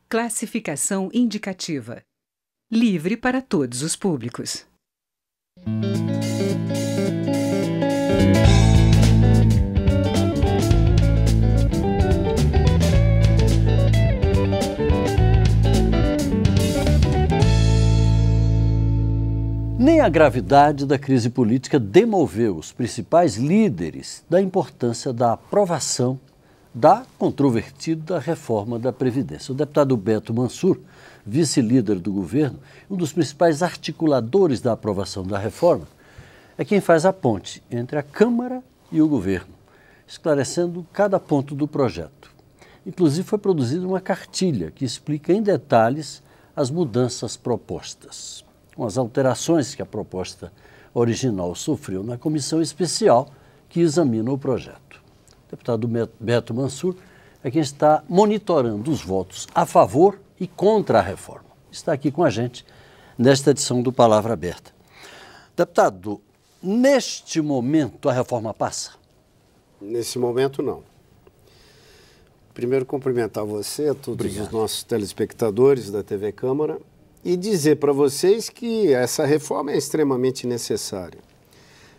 Classificação indicativa. Livre para todos os públicos. Nem a gravidade da crise política demoveu os principais líderes da importância da aprovação da controvertida reforma da Previdência. O deputado Beto Mansur, vice-líder do governo, um dos principais articuladores da aprovação da reforma, é quem faz a ponte entre a Câmara e o governo, esclarecendo cada ponto do projeto. Inclusive foi produzida uma cartilha que explica em detalhes as mudanças propostas, com as alterações que a proposta original sofreu na comissão especial que examina o projeto. O deputado Beto Mansur é quem está monitorando os votos a favor e contra a reforma. Está aqui com a gente nesta edição do Palavra Aberta. Deputado, neste momento a reforma passa? Nesse momento, não. Primeiro, cumprimentar você, a todos os nossos telespectadores da TV Câmara, e dizer para vocês que essa reforma é extremamente necessária.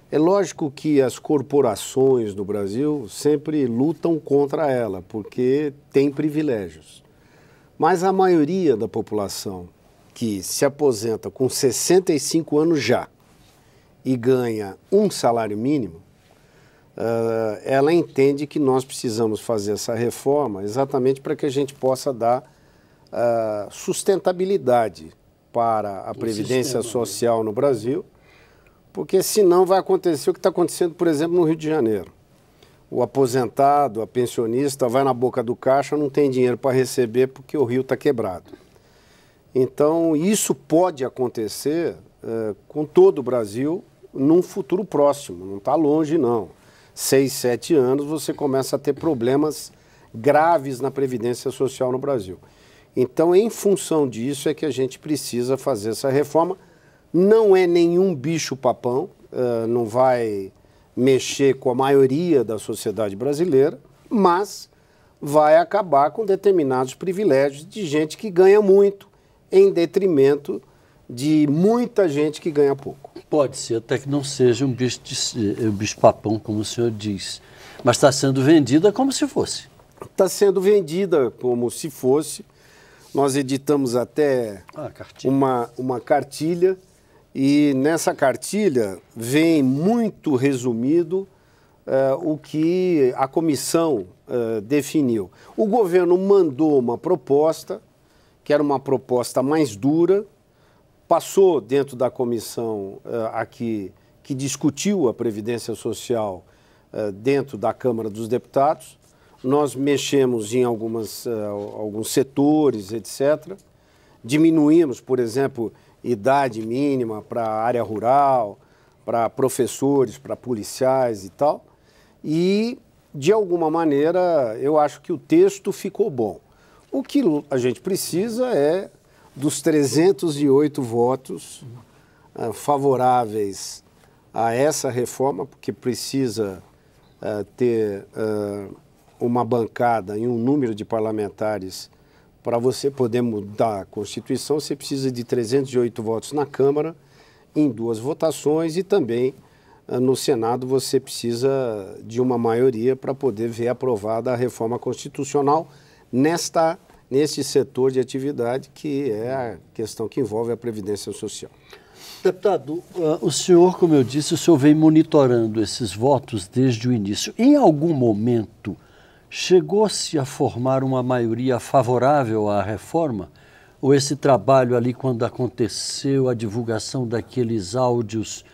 É lógico que as corporações no Brasil sempre lutam contra ela, porque tem privilégios. Mas a maioria da população que se aposenta com 65 anos já e ganha um salário mínimo, ela entende que nós precisamos fazer essa reforma exatamente para que a gente possa dar sustentabilidade para a Previdência Social no Brasil, porque senão vai acontecer o que está acontecendo, por exemplo, no Rio de Janeiro. O aposentado, a pensionista, vai na boca do caixa, não tem dinheiro para receber porque o rio está quebrado. Então, isso pode acontecer com todo o Brasil num futuro próximo, não está longe não. 6, 7 anos você começa a ter problemas graves na Previdência Social no Brasil. Então, em função disso é que a gente precisa fazer essa reforma. Não é nenhum bicho-papão, não vai mexer com a maioria da sociedade brasileira, mas vai acabar com determinados privilégios de gente que ganha muito, em detrimento de muita gente que ganha pouco. Pode ser até que não seja um bicho-papão, como o senhor diz, mas está sendo vendida como se fosse. Está sendo vendida como se fosse. Nós editamos até uma cartilha, e nessa cartilha vem muito resumido o que a comissão definiu. O governo mandou uma proposta, que era uma proposta mais dura, passou dentro da comissão aqui, que discutiu a Previdência Social dentro da Câmara dos Deputados. Nós mexemos em alguns setores, etc. Diminuímos, por exemplo, idade mínima para a área rural, para professores, para policiais e tal. E, de alguma maneira, eu acho que o texto ficou bom. O que a gente precisa é dos 308 votos favoráveis a essa reforma, porque precisa ter uma bancada e um número de parlamentares. Para você poder mudar a Constituição, você precisa de 308 votos na Câmara, em 2 votações, e também no Senado você precisa de uma maioria para poder ver aprovada a reforma constitucional neste setor de atividade, que é a questão que envolve a Previdência Social. Deputado, o senhor, como eu disse, o senhor vem monitorando esses votos desde o início. Em algum momento, chegou-se a formar uma maioria favorável à reforma? Ou esse trabalho ali, quando aconteceu a divulgação daqueles áudios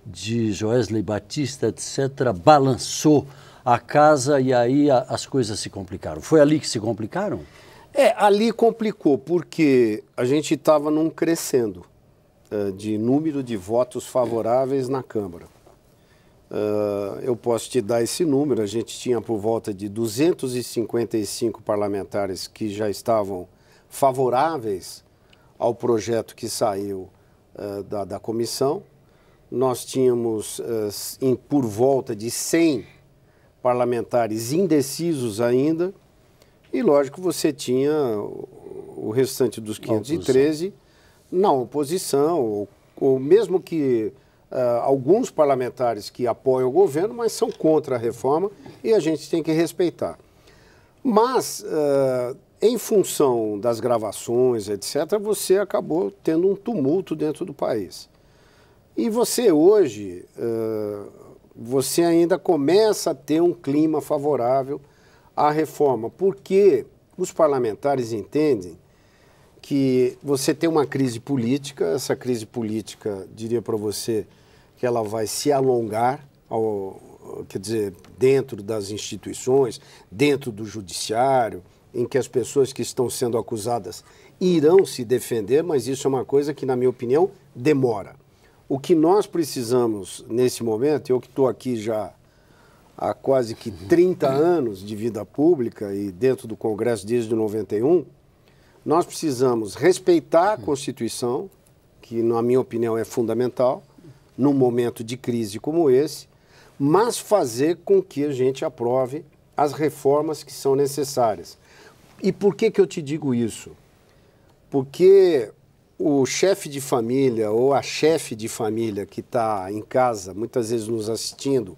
de Joesley Batista, etc., balançou a casa e aí as coisas se complicaram? Foi ali que se complicaram? Ali complicou, porque a gente estava num crescendo de número de votos favoráveis na Câmara. Eu posso te dar esse número, a gente tinha por volta de 255 parlamentares que já estavam favoráveis ao projeto que saiu da comissão. Nós tínhamos por volta de 100 parlamentares indecisos ainda, e lógico você tinha o restante dos 513 na oposição, ou mesmo que alguns parlamentares que apoiam o governo, mas são contra a reforma e a gente tem que respeitar. Mas, em função das gravações, etc., você acabou tendo um tumulto dentro do país. E você hoje, você ainda começa a ter um clima favorável à reforma, porque os parlamentares entendem que você tem uma crise política, essa crise política, diria para você, que ela vai se alongar, quer dizer, dentro das instituições, dentro do judiciário, em que as pessoas que estão sendo acusadas irão se defender, mas isso é uma coisa que, na minha opinião, demora. O que nós precisamos nesse momento, eu que estou aqui já há quase que 30 anos de vida pública e dentro do Congresso desde 91, nós precisamos respeitar a Constituição, que na minha opinião é fundamental, num momento de crise como esse, mas fazer com que a gente aprove as reformas que são necessárias. E por que eu te digo isso? Porque o chefe de família ou a chefe de família que está em casa, muitas vezes nos assistindo,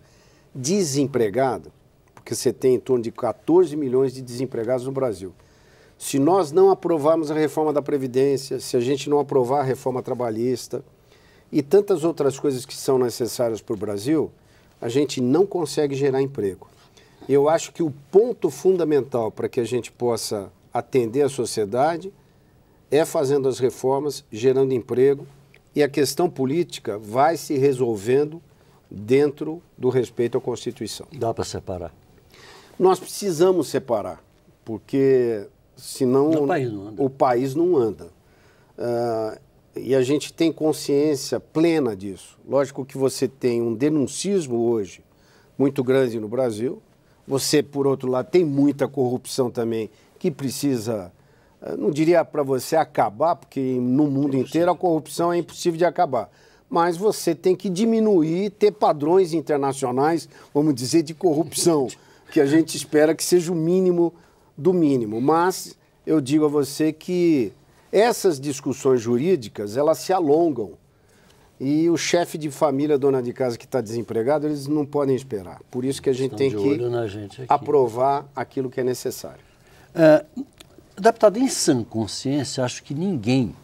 desempregado, porque você tem em torno de 14 milhões de desempregados no Brasil. Se nós não aprovarmos a reforma da Previdência, se a gente não aprovar a reforma trabalhista e tantas outras coisas que são necessárias para o Brasil, a gente não consegue gerar emprego. Eu acho que o ponto fundamental para que a gente possa atender a sociedade é fazendo as reformas, gerando emprego, e a questão política vai se resolvendo dentro do respeito à Constituição. Dá para separar? Nós precisamos separar, porque senão o país não anda. E a gente tem consciência plena disso. Lógico que você tem um denuncismo hoje muito grande no Brasil. Você, por outro lado, tem muita corrupção também que precisa, não diria para você acabar, porque no mundo inteiro a corrupção é impossível de acabar. Mas você tem que diminuir, ter padrões internacionais, vamos dizer, de corrupção, que a gente espera que seja o mínimo do mínimo. Mas eu digo a você que essas discussões jurídicas, elas se alongam. E o chefe de família, dona de casa que está desempregado, eles não podem esperar. Por isso que a gente tem que aprovar aquilo que é necessário. Deputado, em sã consciência, acho que ninguém,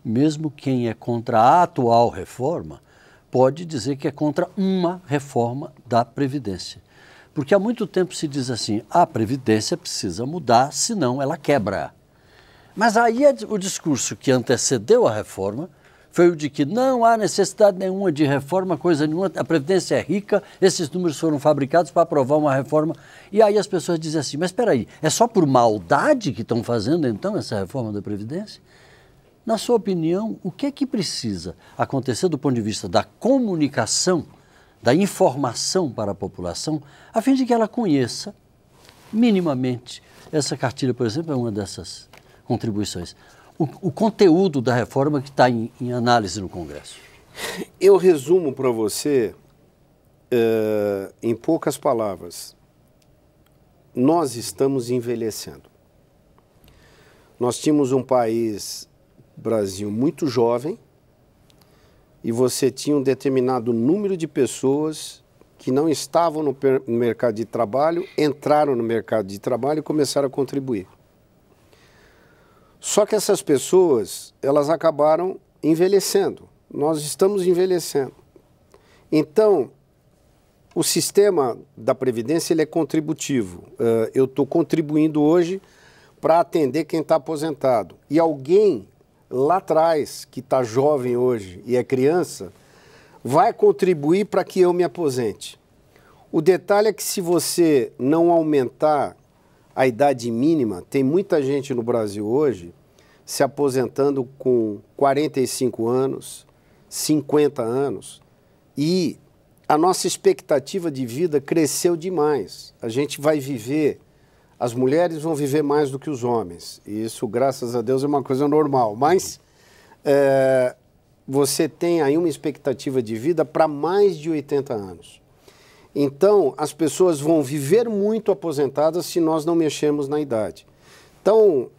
mesmo quem é contra a atual reforma, pode dizer que é contra uma reforma da Previdência. Porque há muito tempo se diz assim, a Previdência precisa mudar, senão ela quebra. Mas aí o discurso que antecedeu a reforma foi o de que não há necessidade nenhuma de reforma, coisa nenhuma, a Previdência é rica, esses números foram fabricados para aprovar uma reforma. E aí as pessoas dizem assim, mas espera aí, é só por maldade que estão fazendo então essa reforma da Previdência? Na sua opinião, o que é que precisa acontecer do ponto de vista da comunicação, da informação para a população, a fim de que ela conheça minimamente? Essa cartilha, por exemplo, é uma dessas contribuições. O conteúdo da reforma que está em análise no Congresso. Eu resumo para você, em poucas palavras, nós estamos envelhecendo. Nós tínhamos um país, Brasil, muito jovem, e você tinha um determinado número de pessoas que não estavam no mercado de trabalho, entraram no mercado de trabalho e começaram a contribuir. Só que essas pessoas, elas acabaram envelhecendo. Nós estamos envelhecendo. Então, o sistema da Previdência ele é contributivo. Eu estou contribuindo hoje para atender quem está aposentado. E alguém lá atrás, que está jovem hoje e é criança, vai contribuir para que eu me aposente. O detalhe é que se você não aumentar a idade mínima, tem muita gente no Brasil hoje se aposentando com 45 anos, 50 anos, e a nossa expectativa de vida cresceu demais. A gente vai viver, as mulheres vão viver mais do que os homens, e isso, graças a Deus, é uma coisa normal, mas você tem aí uma expectativa de vida para mais de 80 anos. Então, as pessoas vão viver muito aposentadas se nós não mexermos na idade. Então,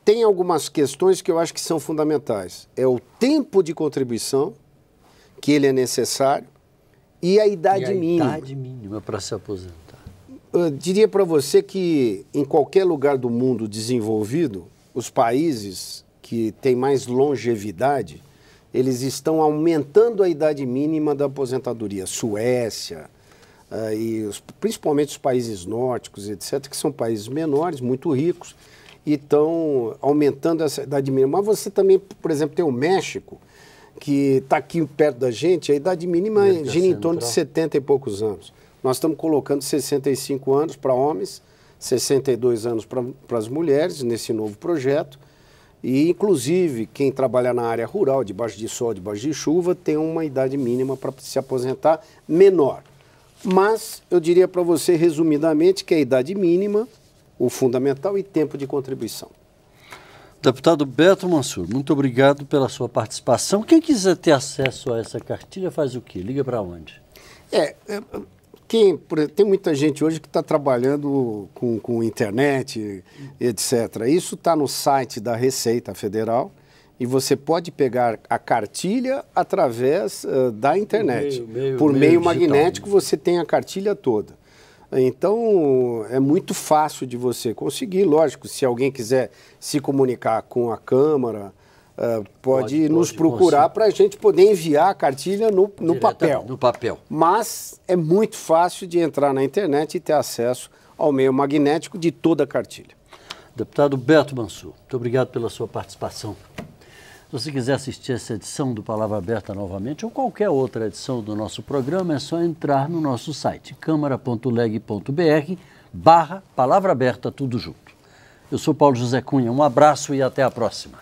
tem algumas questões que eu acho que são fundamentais. É o tempo de contribuição, que ele é necessário, e a idade mínima. A idade mínima para se aposentar. Eu diria para você que em qualquer lugar do mundo desenvolvido, os países que têm mais longevidade, eles estão aumentando a idade mínima da aposentadoria. Suécia, principalmente os países nórdicos, etc., que são países menores, muito ricos, e estão aumentando essa idade mínima. Mas você também, por exemplo, tem o México, que está aqui perto da gente, a idade mínima gira em torno de 70 e poucos anos. Nós estamos colocando 65 anos para homens, 62 anos para as mulheres nesse novo projeto. E, inclusive, quem trabalha na área rural, debaixo de sol, debaixo de chuva, tem uma idade mínima para se aposentar menor. Mas eu diria para você, resumidamente, que é a idade mínima, o fundamental e tempo de contribuição. Deputado Beto Mansur, muito obrigado pela sua participação. Quem quiser ter acesso a essa cartilha faz o quê? Liga para onde? Tem muita gente hoje que está trabalhando com internet, etc. Isso está no site da Receita Federal e você pode pegar a cartilha através da internet. Por meio magnético você tem a cartilha toda. Então, é muito fácil de você conseguir. Lógico, se alguém quiser se comunicar com a Câmara, pode nos procurar para a gente poder enviar a cartilha no papel. No papel. Mas é muito fácil de entrar na internet e ter acesso ao meio magnético de toda a cartilha. Deputado Beto Mansur, muito obrigado pela sua participação. Se você quiser assistir essa edição do Palavra Aberta novamente ou qualquer outra edição do nosso programa, é só entrar no nosso site, câmara.leg.br/Palavra Aberta, tudo junto. Eu sou Paulo José Cunha, um abraço e até a próxima.